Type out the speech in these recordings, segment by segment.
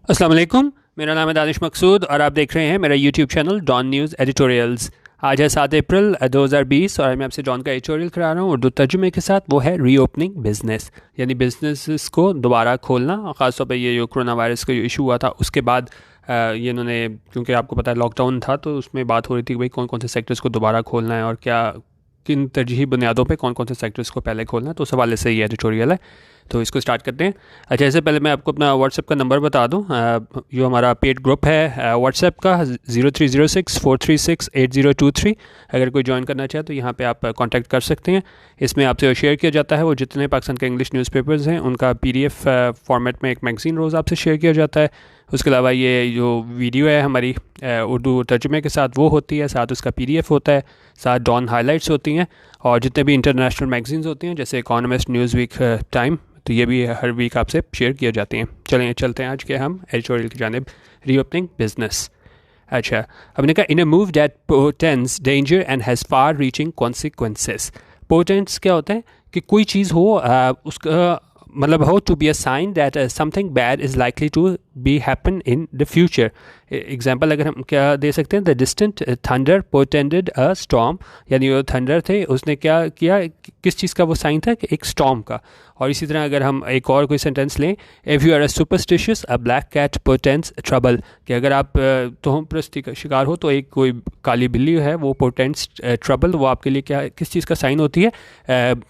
अस्सलाम वालेकुम। मेरा नाम है दानिश मकसूद और आप देख रहे हैं मेरा YouTube channel Dawn news editorials. आज है 7 अप्रैल 2020 और मैं आपसे डॉन का एडिटोरियल करा रहा हूँ उर्दू तर्जुमे के साथ। वो है रीओपनिंग बिजनेस, यानी बिजनेस को दोबारा खोलना। और ख़ासतौर पर ये जो कोरोना वायरस का जो इशू हुआ था उसके बाद ये इन्होंने, क्योंकि आपको पता है लॉकडाउन था, तो उसमें बात हो रही थी कि भाई कौन कौन से सेक्टर्स को दोबारा खोलना है और क्या किन तरजीही बुनियादों पे कौन कौन से सेक्टर्स को पहले खोलना है। तो उस हवाले से ये एडिटोरियल है, तो इसको स्टार्ट करते हैं। अच्छा, इससे पहले मैं आपको अपना व्हाट्सएप का नंबर बता दूं। जो हमारा पेड ग्रुप है व्हाट्सएप का 0306-436-8023, अगर कोई ज्वाइन करना चाहे तो यहाँ पे आप कांटेक्ट कर सकते हैं। इसमें आपसे शेयर किया जाता है वो जितने पाकिस्तान के इंग्लिश न्यूज़पेपर्स हैं उनका PDF फॉर्मेट में एक मैगज़ीन रोज़ आपसे शेयर किया जाता है। उसके अलावा ये जो वीडियो है हमारी उर्दू तर्जुमे के साथ वो होती है, साथ उसका PDF होता है, साथ डॉन हाइलाइट्स होती हैं, और जितने भी इंटरनेशनल मैगज़ीन्स होती हैं जैसे इकोनॉमिस्ट, न्यूज़वीक, टाइम, तो ये भी हर वीक आपसे शेयर किए जाते हैं। चलें चलते हैं आज के हम एडिटोरियल की जानिब, रीओपनिंग बिजनेस। अच्छा, हमने कहा in a move that portends danger and has far reaching consequences. Portends क्या होता है कि कोई चीज़ हो उसका मतलब हो to be a sign that something bad is likely to be happen in the future. Example अगर हम क्या दे सकते हैं, the distant thunder portended a storm, यानी वो थंडर थे उसने क्या किया, किस चीज़ का वो साइन था कि एक स्टॉर्म का। और इसी तरह अगर हम एक और कोई सेंटेंस लें, if you are a superstitious a black cat portends trouble, कि अगर आप तोहम प्रस्ती का शिकार हो तो एक कोई काली बिल्ली है वो पोर्टेंड्स ट्रबल, वो आपके लिए क्या किस चीज़ का साइन होती है,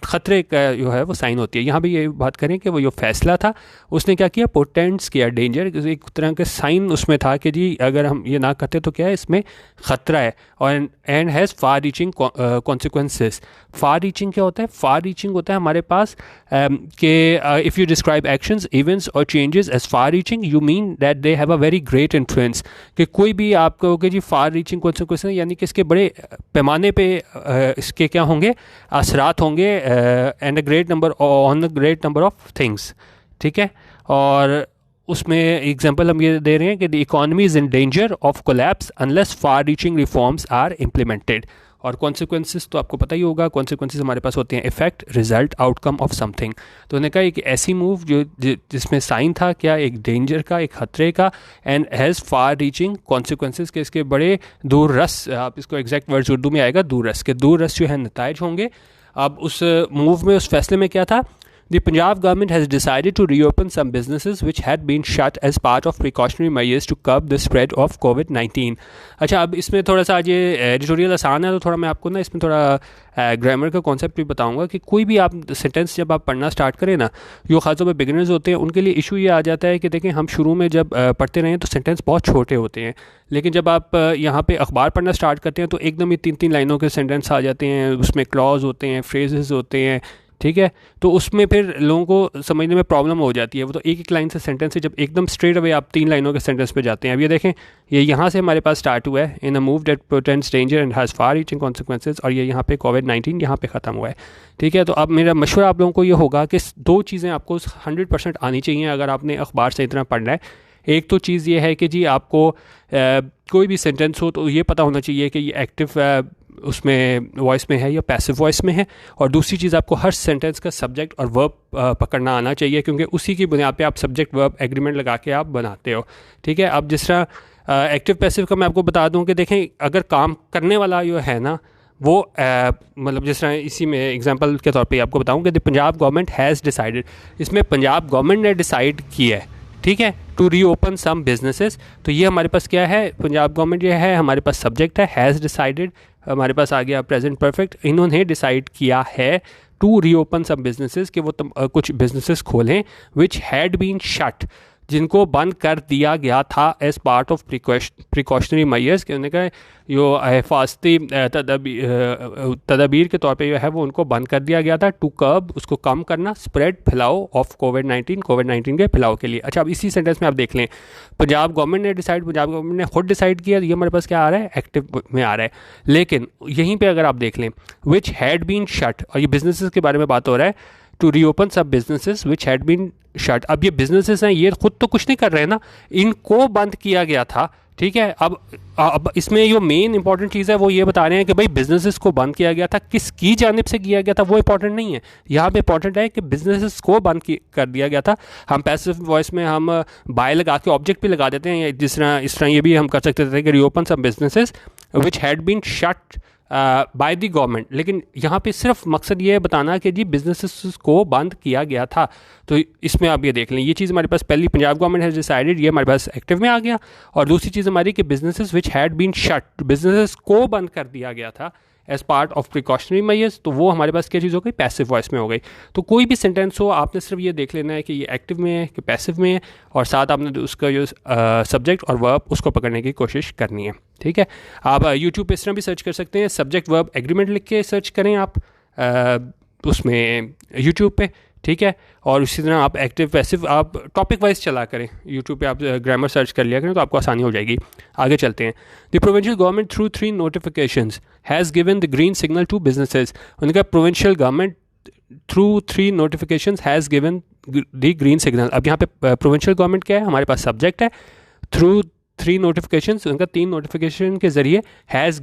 ख़तरे का जो है वो साइन होती है। यहाँ भी ये बात करें कि वो जो फैसला था उसने क्या किया, पोर्टेंड्स किया डेंजर, एक तरह के साइन उसमें था कि जी अगर हम ये ना करते तो क्या है, इसमें ख़तरा है। और and has far reaching consequences. Far reaching क्या होता है? फार रीचिंग होता है हमारे पास कि if you describe actions, events और changes as far reaching, you mean that they have a very great influence. कि कोई भी आप कहोगे जी फार रीचिंग कॉन्सिक्वेंसेस, यानी कि इसके बड़े पैमाने पे इसके क्या होंगे, असरात होंगे, and a great number on a great number of things. ठीक है, और उसमें एग्जांपल हम ये दे रहे हैं कि the economy is in danger of collapse unless far reaching reforms are implemented. और कॉन्सिक्वेंसेस तो आपको पता ही होगा, कॉन्सिक्वेंसेस हमारे पास होते हैं effect, result, outcome of something. तो उन्होंने कहा एक ऐसी मूव जो जिसमें साइन था क्या, एक डेंजर का, एक खतरे का, and has far reaching consequences के इसके बड़े दूर रस, आप इसको एग्जैक्ट वर्ड्स उर्दू में आएगा दूर रस, के दूर रस जो है नताइज होंगे। अब उस मूव में, उस फैसले में क्या था, The Punjab government has decided to reopen some businesses which had been shut as part of precautionary measures to curb the spread of COVID-19। अच्छा, अब इसमें थोड़ा सा आज ये एडिटोरियल आसान है तो थोड़ा मैं आपको ना इसमें थोड़ा ग्रामर का कॉन्सेप्ट भी बताऊंगा कि कोई भी आप सेंटेंस जब आप पढ़ना स्टार्ट करें ना, जो खासतौर पर बिगिनर्स होते हैं उनके लिए इशू ये आ जाता है कि देखें हम शुरू में जब पढ़ते रहें तो सेंटेंस बहुत छोटे होते हैं, लेकिन जब आप यहाँ पे अखबार पढ़ना स्टार्ट करते हैं तो एकदम ही 3-3 लाइनों के सेंटेंस आ जाते हैं, उसमें क्लॉज होते हैं, फ्रेजेस होते हैं। ठीक है, तो उसमें फिर लोगों को समझने में प्रॉब्लम हो जाती है। वो तो एक एक लाइन से सेंटेंस है, जब एकदम स्ट्रेट अवे आप 3 लाइनों के सेंटेंस पे जाते हैं। अब ये देखें, ये यहाँ से हमारे पास स्टार्ट हुआ है, in a move that portends danger and has far reaching consequences, और ये यहाँ पे COVID-19 यहाँ पे ख़त्म हुआ है। ठीक है, तो अब मेरा मशवरा आप लोगों को ये होगा कि 2 चीज़ें आपको 100% आनी चाहिए अगर आपने अखबार से इतना पढ़ना है। एक तो चीज़ ये है कि जी आपको कोई भी सेंटेंस हो तो ये पता होना चाहिए कि ये एक्टिव उसमें वॉइस में है या पैसिव वॉइस में है, और दूसरी चीज़ आपको हर सेंटेंस का सब्जेक्ट और वर्ब पकड़ना आना चाहिए, क्योंकि उसी की बुनियाद पे आप सब्जेक्ट वर्ब एग्रीमेंट लगा के आप बनाते हो। ठीक है, अब जिस तरह एक्टिव पैसिव का मैं आपको बता दूं कि देखें अगर काम करने वाला जो है ना वो मतलब जिस तरह इसी में एग्जांपल के तौर पे आपको बताऊं कि the Punjab government has decided, इसमें पंजाब गवर्नमेंट ने डिसाइड किया है, ठीक है, टू रीओपन सम बिजनेसेस। तो ये हमारे पास क्या है, पंजाब गवर्नमेंट ये है, हमारे पास सब्जेक्ट है हैज़ डिसाइडेड, हमारे पास आ गया प्रेजेंट परफेक्ट, इन्होंने डिसाइड किया है टू रीओपन सम बिजनेसेस, कि वो कुछ बिजनेसेस खोलें विच हैड बीन शट, जिनको बंद कर दिया गया था as part of precautionary measures, कि उन्होंने कहा जो हिफाजती तदाबीर के तौर पे जो है वो उनको बंद कर दिया गया था, टू कर्ब, उसको कम करना, स्प्रेड, फैलाव ऑफ कोविड-19 के फैलाव के लिए। अच्छा, अब इसी सेंटेंस में आप देख लें, पंजाब गवर्नमेंट ने डिसाइड, पंजाब गवर्नमेंट ने खुद डिसाइड किया, ये हमारे पास क्या आ रहा है, एक्टिव में आ रहा है। लेकिन यहीं पर अगर आप देख लें विच हैड बीन शट, और ये बिजनेसेस के बारे में बात हो रहा है, टू रीओपन सब businesses which had been shut. अब ये बिजनेसेस हैं, ये खुद तो कुछ नहीं कर रहे हैं ना, इनको बंद किया गया था। ठीक है। अब इसमें जो मेन इंपॉर्टेंट चीज़ है वो ये बता रहे हैं कि भाई बिजनेसेस को बंद किया गया था, किसकी जानिब से किया गया था वो इंपॉर्टेंट नहीं है। यहाँ पे इंपॉर्टेंट है कि बिजनेसेस को बंद कर दिया गया था। हम पैसिव वॉइस में हम बाय लगा के ऑब्जेक्ट भी लगा देते हैं, जिस तरह इस तरह ये भी हम कर सकते थे कि reopen some businesses which had been shut by the government. लेकिन यहाँ पे सिर्फ मकसद ये है बताना कि जी बिजनेसेस को बंद किया गया था। तो इसमें आप ये देख लें, ये चीज़ हमारे पास पहली पंजाब गवर्नमेंट हैज़ डिसाइडेड, ये हमारे पास एक्टिव में आ गया। और दूसरी चीज़ हमारी कि businesses which had been shut, businesses को बंद कर दिया गया था as part of precautionary measures. तो वो हमारे पास क्या चीज़ हो गई, पैसिव वॉइस में हो गई। तो कोई भी सेंटेंस हो आपने सिर्फ ये देख लेना है कि ये एक्टिव में है कि पैसिव में है, और साथ आपने उसका जो सब्जेक्ट और वर्ब उसको पकड़ने की कोशिश करनी है। ठीक है। आप यूट्यूब पे इस तरह भी सर्च कर सकते हैं, सब्जेक्ट वर्ब एग्रीमेंट लिख के सर्च करें आप उसमें यूट्यूब पे। ठीक है। और इसी तरह आप एक्टिव पैसिव आप टॉपिक वाइज चला करें, यूट्यूब पे आप ग्रामर सर्च कर लिया करें तो आपको आसानी हो जाएगी। आगे चलते हैं। The provincial government through 3 notifications has given the green signal to businesses. उनका provincial government through 3 notifications has given the green signal. अब यहाँ पे प्रोविंशियल गवर्नमेंट क्या है, हमारे पास सब्जेक्ट है, थ्रू 3 नोटिफिकेशंस, उनका 3 नोटिफिकेशन के ज़रिए हैज़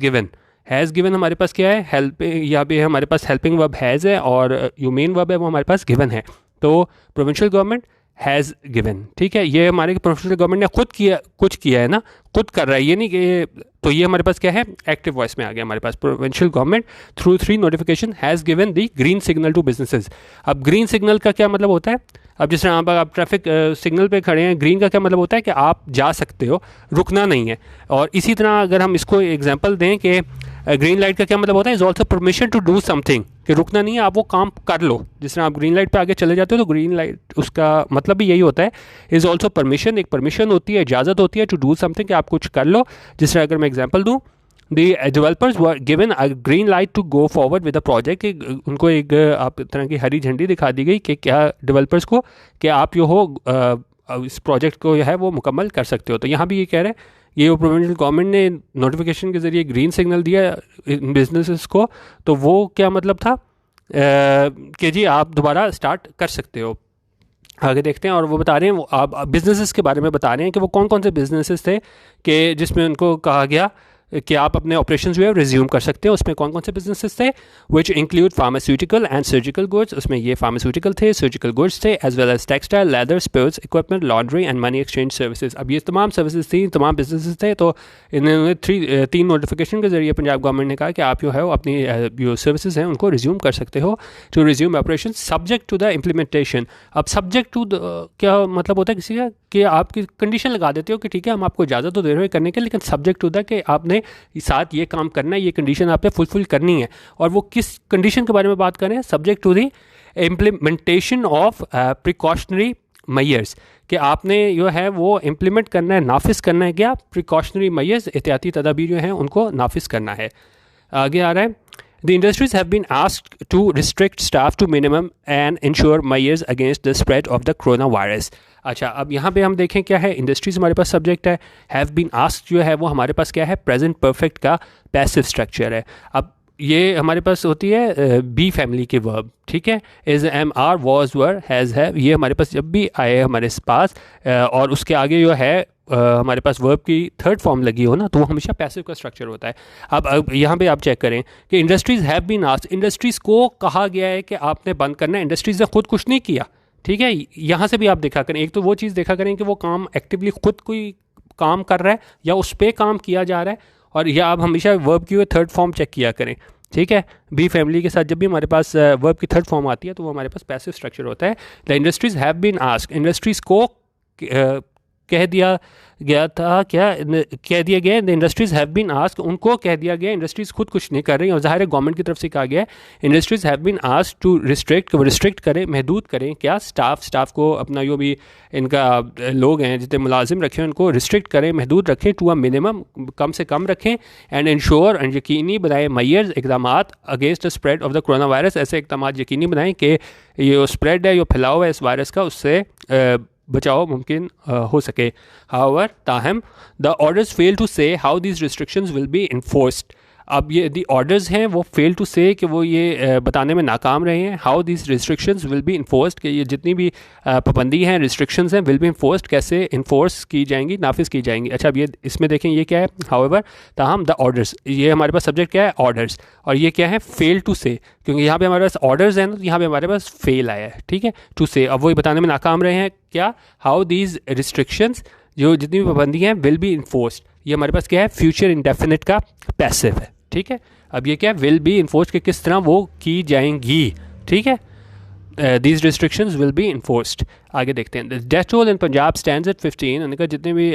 गिवन हमारे पास क्या है, हेल्प, यहाँ पे हमारे पास हेल्पिंग वर्ब हैज़ है और जो मेन वर्ब है वो हमारे पास गिवन है। तो प्रोविंशियल गवर्नमेंट हैज़ गिवन। ठीक है। ये हमारे प्रोविंशियल गवर्नमेंट ने कुछ किया है ना, खुद कर रहा है, ये नहीं कि, तो ये हमारे पास क्या है, एक्टिव वॉइस में आ गया हमारे पास। Provincial government through 3 notification has given the green signal to businesses. अब ग्रीन सिग्नल का क्या मतलब होता है, अब जिस तरह आप ट्रैफिक सिग्नल पे खड़े हैं, ग्रीन का क्या मतलब होता है कि आप जा सकते हो, रुकना नहीं है। और इसी तरह अगर हम इसको एग्जांपल दें कि ग्रीन लाइट का क्या मतलब होता है, is also permission to do something, कि रुकना नहीं है, आप वो काम कर लो। जिस तरह आप ग्रीन लाइट पे आगे चले जाते हो तो ग्रीन लाइट उसका मतलब भी यही होता है, इज़ ऑल्सो परमिशन, एक परमिशन होती है, इजाज़त होती है टू डू समथिंग, कि आप कुछ कर लो। जिस तरह अगर मैं एग्जांपल दूँ, the developers were given a green light to go forward with a project, उनको एक आप तरह की हरी झंडी दिखा दी गई कि क्या डेवलपर्स को कि आप जो हो इस प्रोजेक्ट को जो है वो मुकम्मल कर सकते हो। तो यहाँ भी ये कह रहे हैं, ये प्रोविंशियल गवर्नमेंट ने नोटिफिकेशन के ज़रिए ग्रीन सिग्नल दिया बिजनेसेस को, तो वो क्या मतलब था कि जी आप दोबारा स्टार्ट कर सकते हो। आगे देखते हैं। और वो बता रहे हैं, वो आप बिजनेसेस के बारे में बता रहे हैं कि वो कौन कौन से बिजनेसेस थे कि जिसमें उनको कहा गया कि आप अपने ऑपरेशन जो है रिज्यूम कर सकते हैं। उसमें कौन कौन से बिजनेसेस थे, which include pharmaceutical and surgical goods, उसमें ये फार्मास्यूटिकल थे, सर्जिकल गुड्स थे, as well as textile, leather, sports equipment, laundry and money exchange services. अब ये तमाम सर्विसेज थी, तमाम बिजनेसेस थे। तो इन्होंने 3 नोटिफिकेशन के जरिए पंजाब गवर्नमेंट ने कहा कि आप जो है अपनी जो सर्विसेज हैं उनको रिज्यूम कर सकते हो, to resume operation subject to the implementation. अब सब्जेक्ट टू क्या मतलब होता है किसी का, कि आपकी कंडीशन लगा देते हो कि ठीक है हम आपको इजाज़त तो दे रहे हो करने के, लेकिन सब्जेक्ट टू द कि आपने साथ ये काम करना है, ये कंडीशन आपने फुलफिल करनी है। और वो किस कंडीशन के बारे में बात करें, subject to the implementation of precautionary measures, कि आपने जो है वो इम्प्लीमेंट करना है, नाफिज करना है, क्या प्रिकॉशनरी मेजर्स, एहतियाती तदाबीर जो हैं उनको नाफिज करना है। आगे आ रहा है, The industries have been asked to restrict staff to minimum and ensure measures against the spread of the coronavirus. अच्छा, अब यहाँ पे हम देखें क्या है, इंडस्ट्रीज हमारे पास सब्जेक्ट है, हैव बीन आस्क्ड जो है वो हमारे पास क्या है, प्रेजेंट परफेक्ट का पैसिव स्ट्रक्चर है। अब ये हमारे पास होती है बी फैमिली के वर्ब। ठीक है। Is, am, are, was, were, has, have, ये हमारे पास जब भी आए हमारे पास और उसके आगे जो है हमारे पास वर्ब की थर्ड फॉर्म लगी हो ना, तो वो हमेशा पैसिव का स्ट्रक्चर होता है। अब यहाँ पे आप चेक करें कि industries have been asked, industries को कहा गया है कि आपने बंद करना है, इंडस्ट्रीज़ ने खुद कुछ नहीं किया। ठीक है। यहाँ से भी आप देखा करें, एक तो वो चीज़ देखा करें कि वो काम एक्टिवली खुद कोई काम कर रहा है या उस पर काम किया जा रहा है, और या आप हमेशा वर्ब की थर्ड फॉर्म चेक किया करें। ठीक है। बी फैमिली के साथ जब भी हमारे पास वर्ब की थर्ड फॉर्म आती है तो वो हमारे पास पैसिव स्ट्रक्चर होता है। The industries have been asked, industries को कह दिया गया था, क्या कह दिया गया, the industries have been asked, उनको कह दिया गया, इंडस्ट्रीज़ खुद कुछ नहीं कर रही, और ज़ाहिर है गवर्नमेंट की तरफ से कहा गया है industries have been asked to restrict, वो रिस्ट्रिक्ट करें, महदूद करें, क्या स्टाफ को, अपना जो भी इनका लोग हैं जितने मुलाजिम रखें उनको रिस्ट्रिक्ट करें, महदूद रखें, टू अ मिनिमम, कम से कम रखें, एंड इंश्योर, यकीनी बनाएं, मेजर्स, इकदाम against the spread of the corona virus, ऐसे इकदाम यकीनी बनाएं कि ये स्प्रेड है, जो फैलाव है इस वायरस का, उससे बचाव मुमकिन हो सके। हाउएवर, ताहम, the orders fail to say how these restrictions will be enforced. अब ये दी ऑर्डर्स हैं वो फेल टू से कि वो ये बताने में नाकाम रहे हैं। How this restrictions will be enforced, कि ये जितनी भी पाबंदी हैं, रिस्ट्रिक्शंस हैं, विल बी इन्फोर्स्ड, कैसे इन्फोर्स की जाएंगी, नाफिज की जाएंगी। अच्छा, अब ये इसमें देखें ये क्या है, हाउएवर ताहम द ऑर्डर्स, ये हमारे पास सब्जेक्ट क्या है, ऑर्डर्स, और ये क्या है, फेल टू से, क्योंकि यहाँ पे हमारे पास ऑर्डर्स हैं, तो यहाँ पे हमारे पास फेल आया है, ठीक है, टू से। अब वो बताने में नाकाम रहे हैं क्या, हाउ दीज रिस्ट्रिक्शंस, जो जितनी भी पाबंदी हैं, विल बी इन्फोर्स्ड, ये हमारे पास क्या है, फ्यूचर इंडेफिनिट का पैसिव है, ठीक है। अब ये क्या है, विल बी इन्फोर्स्ड, कि किस तरह वो की जाएंगी, ठीक है। These restrictions will be enforced. आगे देखते हैं, डेथ टोल इन पंजाब स्टैंड्स एट 15, उन्होंने कहा जितने भी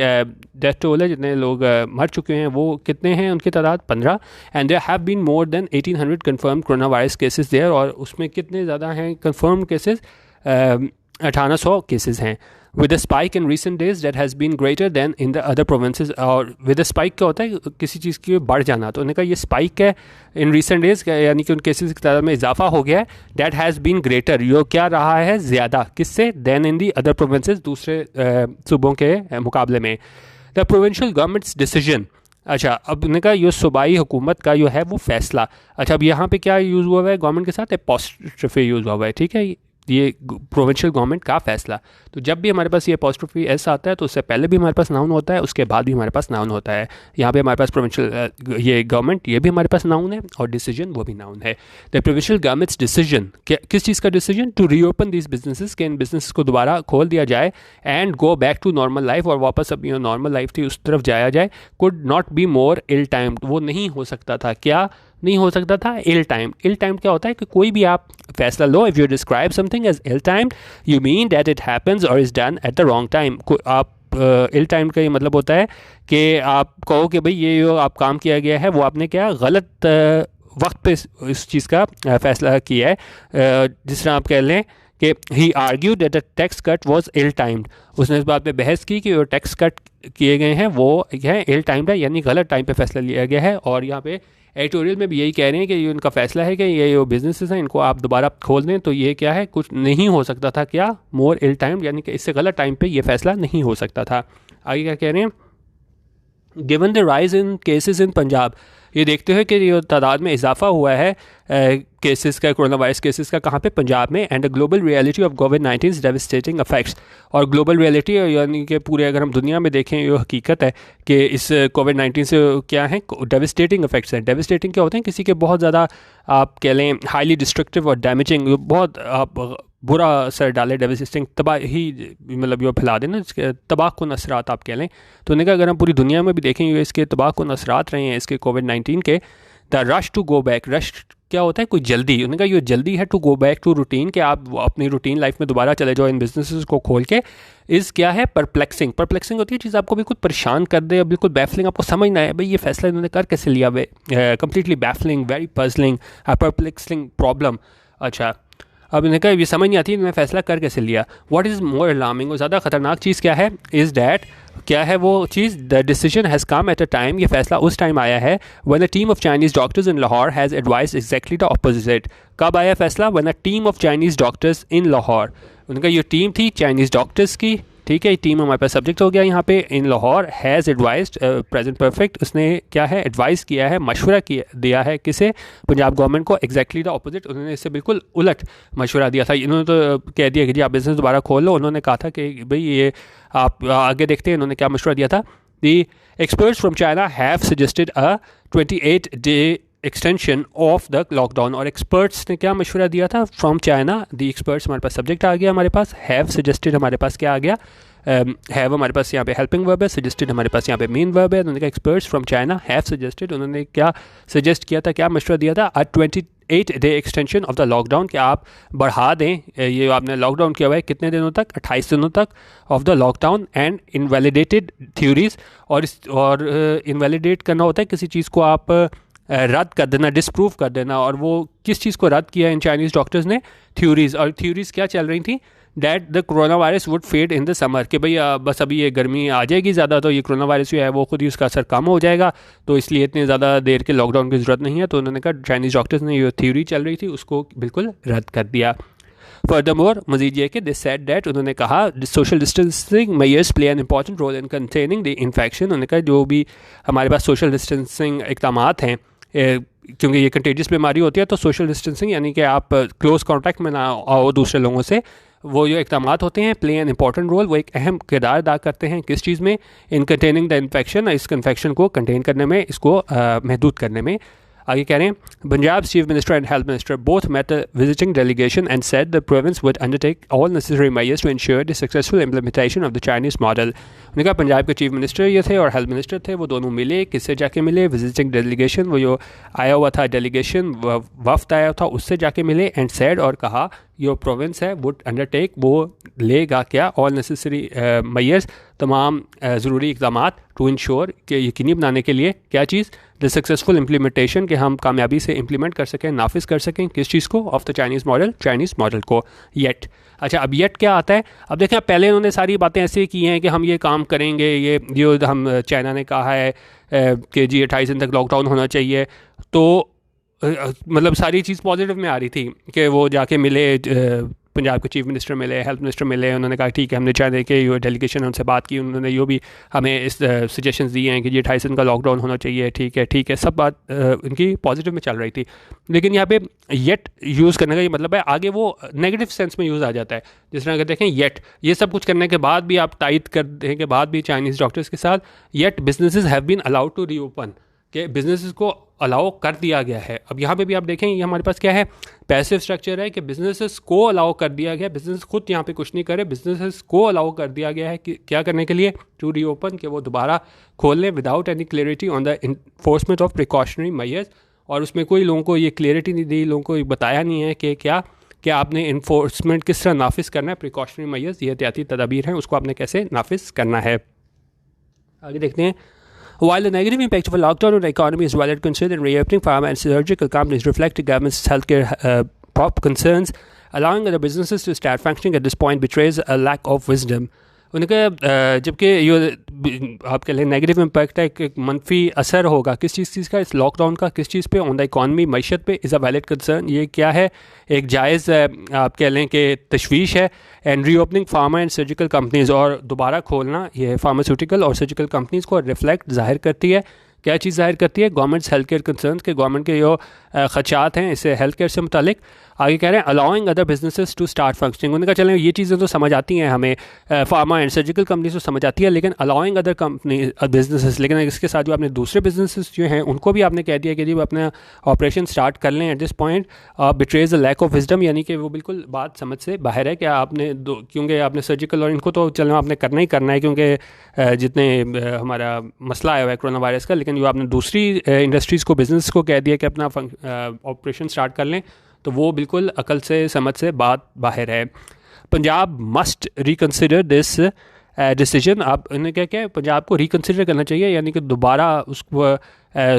डेथ टोल है, जितने लोग मर चुके हैं वो कितने हैं, उनकी तादाद 15, and there have been more than 1800 confirm corona virus cases there, और उसमें कितने ज़्यादा हैं कन्फर्म केसेस, 1800 केसेस हैं, with a spike in recent days that has been greater than in the other provinces. और विद अ स्पाइक क्या होता है, किसी चीज़ की बढ़ जाना, तो उन्होंने कहा ये स्पाइक है इन रिसेंट डेज, यानी कि उन केसेस की तादाद में इजाफा हो गया है, दैट हैज़ बीन ग्रेटर, यो क्या रहा है, ज़्यादा, किससे, than in the other provinces, दूसरे सूबों के मुकाबले में। द प्रोविंशियल गवर्नमेंट्स डिसीजन, अच्छा, अब उन्होंने कहा ये सूबाई हुकूमत का जो है वो फैसला। अच्छा, अब यहाँ पे क्या यूज़ हुआ है गवर्नमेंट के साथ, एपोस्ट्रोफी यूज़ हुआ है, ठीक है, ये प्रोविंशियल गवर्नमेंट का फैसला। तो जब भी हमारे पास ये एपोस्ट्रोफी एस आता है तो उससे पहले भी हमारे पास नाउन होता है, उसके बाद भी हमारे पास नाउन होता है। यहाँ पे हमारे पास प्रोविंशियल ये गवर्नमेंट, ये भी हमारे पास नाउन है, और डिसीजन वो भी नाउन है। द प्रोविंशियल गवर्नमेंट्स डिसीजन, किस चीज़ का decision, to reopen this businesses, के इन बिजनेस को दोबारा खोल दिया जाए, and go back to normal life, और वापस अब नॉर्मल लाइफ थी उस तरफ जाया जाए। Could not be more ill timed, वो नहीं हो सकता था, क्या नहीं हो सकता था, इल टाइम। इल टाइम क्या होता है कि कोई भी आप फैसला लो, if you describe something as ill timed, you mean that it happens और is done at the wrong time. आप इल टाइम का ये मतलब होता है कि आप कहो कि भाई ये जो आप काम किया गया है वो आपने क्या गलत वक्त पे इस चीज़ का फैसला किया है। जिस तरह आप कह लें कि he argue that the tax cut was ill timed, उसने इस बात पे बहस की कि जो टैक्स कट किए गए हैं वो है इल टाइम्ड है, यानी गलत टाइम पे फैसला लिया गया है। और यहाँ पे एडिटोरियल में भी यही कह रहे हैं कि ये उनका फैसला है कि ये जो बिजनेसेस हैं इनको आप दोबारा खोल दें, तो ये क्या है, कुछ नहीं हो सकता था, क्या, मोर इल टाइम, यानी कि इससे गलत टाइम पे ये फैसला नहीं हो सकता था। आगे क्या कह रहे हैं, given the rise in cases in Punjab, ये देखते हुए कि ये तादाद में इजाफा हुआ है केसेस का, कोरोना वायरस केसेस का, कहाँ पे, पंजाब में, and the global reality of covid devastating effects, और ग्लोबल रियलिटी यानी कि पूरे अगर हम दुनिया में देखें ये हकीकत है कि इस कोविड-19 से क्या है, डेविस्टेटिंग इफेक्ट्स हैं। डेविस्टेटिंग क्या होते हैं, किसी के बहुत ज़्यादा आप कह लें हाईली डिस्ट्रक्टिव और डैमेजिंग, बहुत आप बुरा असर डाले, डेविस्टेटिंग तबाही, मतलब ये फैला देना, इसके तबाहकुन असरात आप कह लें। तो उन्होंने कहा अगर हम पूरी दुनिया में भी देखेंगे इसके तबाहकुन असरात रहे हैं इसके कोविड-19 के। The rush to go back, rush क्या होता है, कोई जल्दी, उन्होंने कहा ये जल्दी है to go back to routine, कि आप अपनी रूटीन लाइफ में दोबारा चले जाओ इन बिजनेसेस को खोल के, इज़ क्या है, परप्लेक्सिंग। परप्लेक्सिंग होती है चीज़ आपको बिल्कुल परेशान कर दे, बिल्कुल बैफलिंग, आपको समझना है भाई ये फैसला इन्होंने कर कैसे लिया, completely baffling, very puzzling, perplexing problem. अच्छा, अब इन्हें कहा ये समझ नहीं आती इन्होंने फैसला कर कैसे लिया। व्हाट इज़ मोर अलार्मिंग, और ज़्यादा खतरनाक चीज़ क्या है, इज़ डैट, क्या है वो चीज़, the decision has come at a time, ये फैसला उस टाइम आया है when a team of Chinese doctors in Lahore has advise exactly the opposite. कब आया फैसला, when a team of Chinese doctors in Lahore, उनका ये टीम थी चाइनीज़ डॉक्टर्स की, ठीक है, टीम हमारे पास सब्जेक्ट हो गया यहाँ पे, in Lahore, has advised present perfect, उसने क्या है, एडवाइस किया है, मशवरा किया दिया है किसे, पंजाब गवर्नमेंट को, एग्जैक्टली द ऑपोजिट, उन्होंने इससे बिल्कुल उलट मशवरा दिया था। इन्होंने तो कह दिया कि जी आप बिज़नेस दोबारा खोल लो, उन्होंने कहा था कि भाई ये आप आगे देखते हैं इन्होंने क्या मशवरा दिया था। The experts from China have suggested a 28 day extension of the lockdown, और एक्सपर्ट्स ने क्या मशवरा दिया था, फ्रॉम चाइना, दी एक्सपर्ट्स हमारे पास सब्जेक्ट आ गया, हमारे पास हैव सजेस्टेड हमारे पास क्या आ गया, हैव हमारे पास यहाँ पे हेल्पिंग वर्ब है, सजेस्टेड हमारे पास यहाँ पे मेन वर्ब है। उन्होंने कहा experts from China have suggested, उन्होंने क्या सजेस्ट किया था, क्या मशवरा दिया था, 28 day extension of the lockdown, कि आप बढ़ा दें, ये आपने लॉकडाउन किया हुआ है कितने दिनों तक, 28 दिनों तक of the lockdown, and invalidated theories, और इनवैलिडेट करना होता है किसी चीज़ को आप रद्द कर देना, डिसप्रूव कर देना, और वो किस चीज़ को रद्द किया इन चाइनीज़ डॉक्टर्स ने, थ्योरीज, और थ्योरीज क्या चल रही थी, that the corona virus would fade in the summer, कि भाई बस अभी ये गर्मी आ जाएगी ज़्यादा तो ये कोरोना वायरस जो है वो खुद ही उसका असर कम हो जाएगा, तो इसलिए इतनी ज़्यादा देर के लॉकडाउन की ज़रूरत नहीं है। तो उन्होंने कहा चाइनीज़ डॉक्टर्स ने जो थ्योरी चल रही थी उसको बिल्कुल रद्द कर दिया। फर्दरमोर मजीद ये कि दे सेड डैट, उन्होंने कहा social distancing measures play an important role in containing the infection, उन्होंने कहा जो भी हमारे पास सोशल डिस्टेंसिंग इक़दामात हैं क्योंकि ये कंटेजियस बीमारी होती है, तो सोशल डिस्टेंसिंग यानी कि आप क्लोज कॉन्टैक्ट में ना आओ दूसरे लोगों से, वो जो इक़दाम होते हैं प्ले एन इंपॉर्टेंट रोल, वो एक अहम किरदार अदा करते हैं किस चीज़ में, इन कंटेनिंग द इन्फेक्शन, इस इन्फेक्शन को कंटेन करने में, इसको महदूद करने में। आगे कह रहे हैं, Punjab chief minister and health minister both met a visiting delegation and said the province would undertake all necessary measures to ensure the successful implementation of the Chinese model। उन्होंने कहा पंजाब के चीफ मिनिस्टर ये थे और हेल्थ मिनिस्टर थे, वो दोनों मिले, किससे जाके मिले, विजिटिंग डेलीगेशन, वो जो आया हुआ था डेलीगेशन, वफ्द आया था, उससे जाके मिले, एंड सेड, और कहा जो प्रोविंस है वुड अंडरटेक, वो लेगा क्या, ऑल नेसेसरी मेजर्स, तमाम ज़रूरी इक़दाम टू इंश्योर कि यकीनी बनाने के लिए क्या चीज़, द सक्सेसफुल इम्प्लीमेंटेशन, कि हम कामयाबी से इम्प्लीमेंट कर सकें, नाफिज कर सकें किस चीज़ को, ऑफ द चाइनीज़ मॉडल को। येट, अच्छा अब येट क्या आता है, अब देखें पहले उन्होंने सारी बातें ऐसे की हैं कि हम ये काम करेंगे, ये जो हम चाइना ने कहा है कि जी 28 दिन तक लॉकडाउन होना चाहिए, तो मतलब सारी चीज़ पॉजिटिव में आ रही थी कि वो जाके मिले, पंजाब के चीफ मिनिस्टर मिले, हेल्थ मिनिस्टर मिले, उन्होंने कहा ठीक है, हमने चाइना के जो डेलीगेशन उनसे बात की, उन्होंने यो भी हमें इस सजेशंस दिए हैं कि जी 28 दिन का लॉकडाउन होना चाहिए, ठीक है, सब बात इनकी पॉजिटिव में चल रही थी। लेकिन यहाँ पे येट यूज़ करने का ये मतलब है आगे वो नेगेटिव सेंस में यूज़ आ जाता है। जिस तरह अगर देखें येट, ये सब कुछ करने के बाद भी, आप तायद कर देने के बाद भी चाइनीज़ डॉक्टर्स के साथ, yet businesses have been allowed to reopen, कि बिजनेसेस को अलाउ कर दिया गया है। अब यहाँ पे भी आप देखें, ये हमारे पास क्या है, पैसिव स्ट्रक्चर है कि बिजनेसेस को अलाउ कर दिया गया, बिजनेस खुद यहाँ पे कुछ नहीं करे, बिजनेसेस को अलाउ कर दिया गया है कि क्या करने के लिए, टू रीओपन, कि वो दोबारा खोल लें without any clarity on the enforcement of precautionary measures. और उसमें कोई लोगों को ये क्लियरिटी नहीं दी, लोगों को बताया नहीं है कि क्या आपने इन्फोर्समेंट किस तरह नाफिज करना है, प्रिकॉशनरी मेजर्स, ये एहतियाती तदाबीर हैं, उसको आपने कैसे नाफिज करना है। आगे देखते हैं, while the negative impact of a lockdown on the economy is widely considered, reopening pharma and surgical companies reflect the government's healthcare concerns, allowing other businesses to start functioning at this point betrays a lack of wisdom। उनका जबकि ये आप कह लें negative impact है, एक मनफी असर होगा किस चीज़ का, इस लॉकडाउन का किस चीज़ पे, ऑन द इकॉनमी, मैशत पे, इज़ अ वैलिड कंसर्न, ये क्या है, एक जायज़ आप कह लें कि तशवीश है। And reopening pharma and surgical companies, और दोबारा खोलना ये फार्मास्यूटिकल और सर्जिकल कंपनीज़ को रिफ्लेक्ट ज़ाहिर करती है, क्या चीज़ ज़ाहिर करती है, गवर्नमेंट्स हेल्थ केयर कंसर्न के, गवर्नमेंट के जो खदशात हैं इससे हेल्थ केयर से मुतालिक। आगे कह रहे हैं allowing other businesses to start functioning, उन्होंने कहा चलें ये चीज़ें तो समझ आती हैं हमें, फार्मा एंड सर्जिकल कंपनीज तो समझ आती है, लेकिन अलाउइंग अदर कंपनी बिजनेसेस, लेकिन इसके साथ जो आपने दूसरे बिजनेसेस जो हैं उनको भी आपने कह दिया कि जी वो अपना ऑपरेशन स्टार्ट कर लें, at this point betrays the lack of wisdom, यानी कि वो बिल्कुल बात समझ से बाहर है कि आपने क्योंकि आपने सर्जिकल और इनको तो चलो आपने करना ही करना है, क्योंकि जितने हमारा मसला आया हुआ है कोरोना वायरस का, लेकिन जो आपने दूसरी इंडस्ट्रीज़ को, बिजनेस को कह दिया कि अपना ऑपरेशन स्टार्ट कर लें, तो वो बिल्कुल अकल से समझ से बात बाहर है। Punjab must reconsider this decision, आप इन्हें क्या है, पंजाब को रिकन्सिडर करना चाहिए, यानी कि दोबारा उसको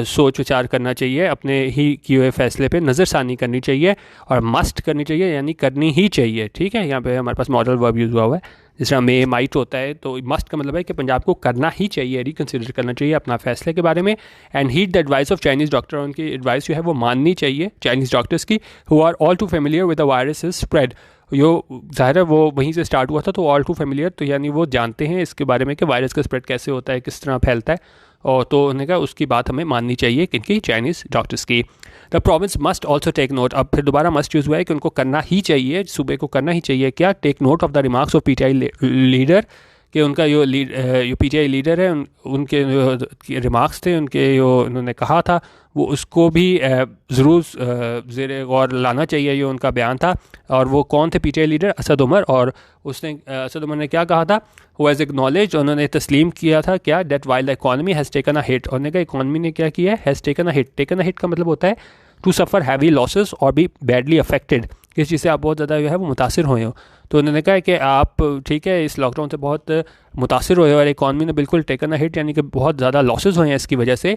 सोच विचार करना चाहिए, अपने ही किए हुए फैसले पे नज़रसानी करनी चाहिए, और मस्ट करनी चाहिए यानी करनी ही चाहिए। ठीक है, यहाँ पे हमारे पास मॉडल वर्ब यूज़ हुआ है, जिस तरह मे माइट होता है, तो मस्ट का मतलब है कि पंजाब को करना ही चाहिए, रिकन्सिडर करना चाहिए अपना फैसले के बारे में। And heed the advice of Chinese doctor, उनकी एडवाइस जो है वो माननी चाहिए चाइनीज़ डॉक्टर्स की, who are all too familiar with the virus is spread, यो ज़ाहिर है वो वहीं से स्टार्ट हुआ था, तो ऑल टू फेमिलियर, तो यानी वो जानते हैं इसके बारे में कि वायरस का स्प्रेड कैसे होता है, किस तरह फैलता है, और तो उन्होंने कहा उसकी बात हमें माननी चाहिए किनकी, चाइनीज़ डॉक्टर्स की। The province must also take note, अब फिर दोबारा मस्ट यूज़ हुआ है कि उनको करना ही चाहिए, सूबे को करना ही चाहिए क्या, take note of the remarks of PTI leader, कि उनका जो पीटीआई लीडर है उनके जो रिमार्क्स थे, उनके जो उन्होंने कहा था, वो उसको भी ज़रूर ज़ेरे गौर लाना चाहिए, ये उनका बयान था। और वो कौन थे पीटीआई लीडर, असद उमर, और उसने असद उमर ने क्या कहा था, वो हैज़ एक्नॉलेज, उन्होंने तस्लीम किया था क्या, that while the economy has taken a hit, उन्होंने कहा इकॉनमी ने क्या किया है, has taken a hit, taken a hit का मतलब होता है टू सफ़र हैवी लॉसेस और बी बैडली अफेक्टेड, किस चीज़ से आप बहुत ज़्यादा जो है वो मुतासिर हुए हो। तो उन्होंने कहा कि आप ठीक है इस लॉकडाउन से बहुत मुतासिर हुए और इकॉनमी ने बिल्कुल टेकन अ हिट, यानी कि बहुत ज़्यादा लॉसेस हुए हैं इसकी वजह से।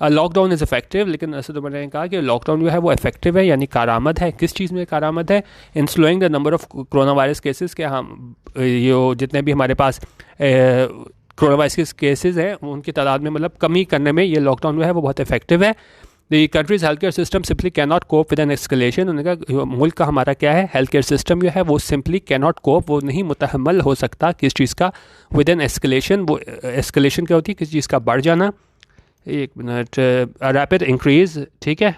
लॉकडाउन इज़ इफेक्टिव, लेकिन असद उमर ने कहा कि लॉकडाउन जो है वो इफेक्टिव है, यानी कारामद है, किस चीज़ में कारामद है, in slowing the number of corona virus cases, के हम ये जितने भी हमारे पास कोरोना वायरस के केसेस हैं उनकी तादाद में मतलब कमी करने में ये लॉकडाउन जो है वो बहुत इफेक्टिव है। The country's health care system simply can not cope with an escalation, उन्होंने कहा मुल्क का हमारा क्या है, हेल्थ केयर सिस्टम जो है वो सिंपली कैन नॉट कोप, वो नहीं मुतहम्मल हो सकता किस चीज़ का, विद एन एस्केलेशन, वो एस्केलेशन क्या होती है, किसी चीज़ का बढ़ जाना, एक मिनट, रैपिड इंक्रीज़, ठीक है।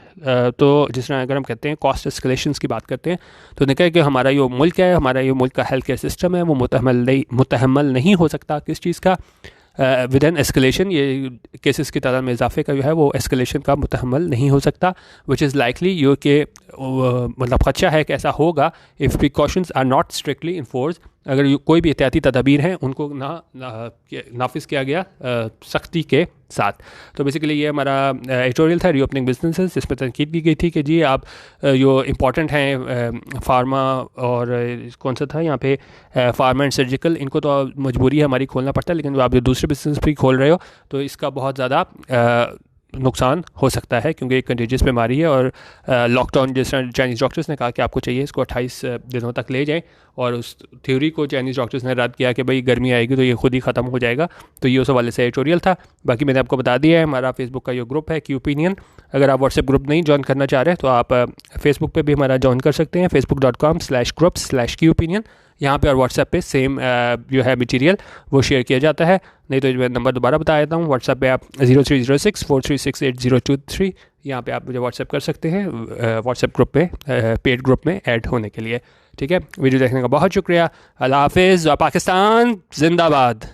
तो जिस तरह अगर हम कहते हैं कॉस्ट एस्केलेशंस की बात करते हैं, तो देखा कि हमारा जो मुल्क है, हमारा ये मुल्क का हेल्थ केयर सिस्टम है, वो मुतहम्मल नहीं हो सकता किस चीज़ का, विद एन एस्केलेशन, ये केसेस की तादाद में इजाफे का जो है वो एस्केलेशन का मुतहम्मल नहीं हो सकता, विच इज़ लाइकली यो कि मतलब खदशा है कि ऐसा होगा if precautions are not strictly enforce, अगर कोई भी एहतियाती तदाबीर हैं उनको नाफिज किया गया सख्ती के साथ। तो बेसिकली ये हमारा एडिटोरियल था रीओपनिंग बिजनेसेस, जिस पर तनकीद की गई थी कि जी आप जो इम्पोर्टेंट हैं फार्मा और कौन सा था यहाँ पे फार्मा एंड सर्जिकल, इनको तो मजबूरी है हमारी खोलना पड़ता है, लेकिन आप जो दूसरे बिजनेस भी खोल रहे हो तो इसका बहुत ज़्यादा नुकसान हो सकता है, क्योंकि एक कंटेजियस बीमारी है। और लॉकडाउन जिस तरह चाइनीज़ डॉक्टर्स ने कहा कि आपको चाहिए इसको 28 दिनों तक ले जाएं, और उस थ्योरी को चाइनीज़ डॉक्टर्स ने रद्द किया कि भाई गर्मी आएगी तो ये खुद ही ख़त्म हो जाएगा। तो ये उस हवाले से एडिटोरियल था। बाकी मैंने आपको बता दिया है हमारा फेसबुक का जो ग्रुप है क्यू ओपिनियन, अगर आप व्हाट्सएप ग्रुप नहीं ज्वाइन करना चाह रहे हैं तो आप फेसबुक पे भी हमारा ज्वाइन कर सकते हैं, facebook.com/groups/Q opinion। यहाँ पे और व्हाट्सएप पे सेम जो है मटेरियल वो शेयर किया जाता है। नहीं तो मैं नंबर दोबारा बता देता हूँ, व्हाट्सएप पे आप 0306436803, यहाँ पे आप मुझे व्हाट्सएप कर सकते हैं व्हाट्सएप ग्रुप में, पेड ग्रुप में ऐड होने के लिए। ठीक है, वीडियो देखने का बहुत शुक्रिया। अल्लाह हाफिज़, पाकिस्तान जिंदाबाद।